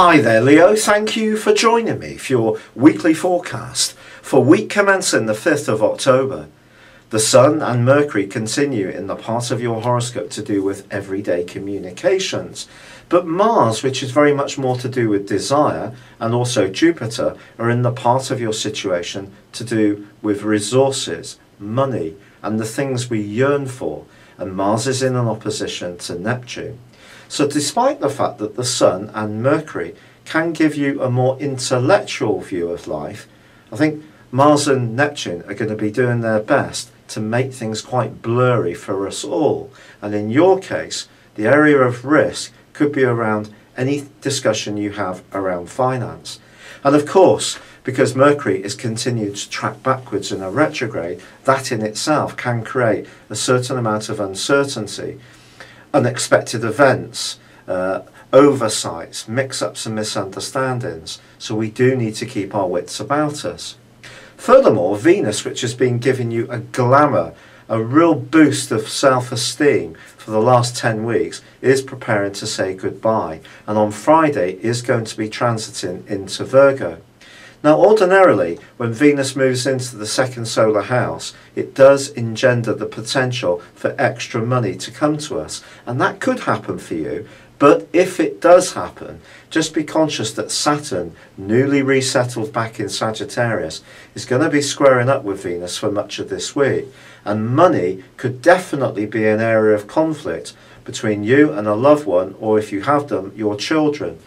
Hi there, Leo. Thank you for joining me for your weekly forecast for week commencing the 5th of October. The Sun and Mercury continue in the part of your horoscope to do with everyday communications. But Mars, which is very much more to do with desire, and also Jupiter, are in the part of your situation to do with resources, money, and the things we yearn for. And Mars is in an opposition to Neptune. So despite the fact that the Sun and Mercury can give you a more intellectual view of life, I think Mars and Neptune are going to be doing their best to make things quite blurry for us all. And in your case, the area of risk could be around any discussion you have around finance. And of course, because Mercury is continued to track backwards in a retrograde, that in itself can create a certain amount of uncertainty. Unexpected events, oversights, mix-ups and misunderstandings. So we do need to keep our wits about us. Furthermore, Venus, which has been giving you a glamour, a real boost of self-esteem for the last 10 weeks, is preparing to say goodbye. And on Friday is going to be transiting into Virgo. Now ordinarily, when Venus moves into the second solar house, it does engender the potential for extra money to come to us. And that could happen for you. But if it does happen, just be conscious that Saturn, newly resettled back in Sagittarius, is going to be squaring up with Venus for much of this week. And money could definitely be an area of conflict between you and a loved one, or if you have them, your children.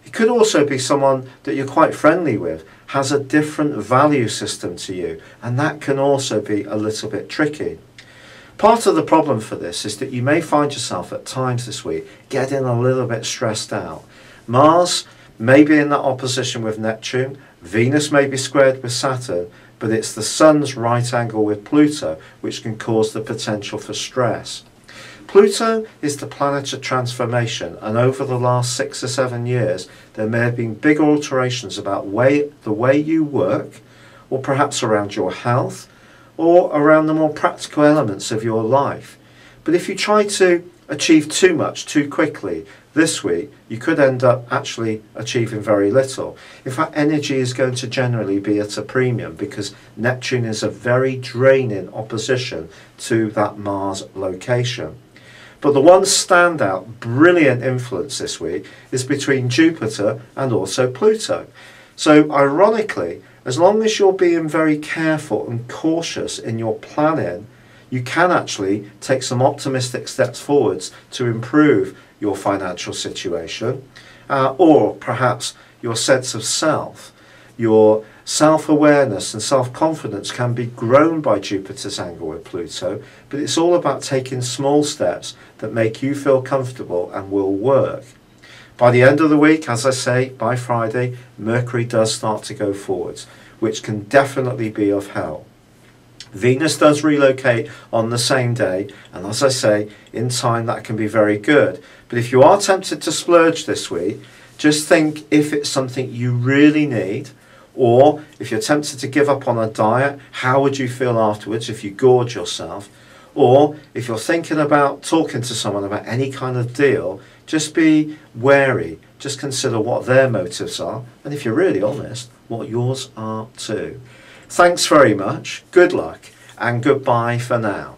It could also be someone that you're quite friendly with, has a different value system to you, and that can also be a little bit tricky. Part of the problem for this is that you may find yourself at times this week getting a little bit stressed out. Mars may be in that opposition with Neptune, Venus may be squared with Saturn, but it's the Sun's right angle with Pluto which can cause the potential for stress. Pluto is the planet of transformation, and over the last 6 or 7 years there may have been big alterations about the way you work, or perhaps around your health, or around the more practical elements of your life. But if you try to achieve too much too quickly this week, you could end up actually achieving very little. In fact, energy is going to generally be at a premium because Neptune is a very draining opposition to that Mars location. But the one standout, brilliant influence this week is between Jupiter and also Pluto. So ironically, as long as you're being very careful and cautious in your planning, you can actually take some optimistic steps forwards to improve your financial situation, or perhaps your sense of self. Your self-awareness and self-confidence can be grown by Jupiter's angle with Pluto, but it's all about taking small steps that make you feel comfortable and will work. By the end of the week, as I say, by Friday, Mercury does start to go forwards, which can definitely be of help. Venus does relocate on the same day, and as I say, in time that can be very good. But if you are tempted to splurge this week, just think if it's something you really need, or if you're tempted to give up on a diet, how would you feel afterwards if you gorge yourself? Or if you're thinking about talking to someone about any kind of deal, just be wary. Just consider what their motives are, and if you're really honest, what yours are too. Thanks very much, good luck, and goodbye for now.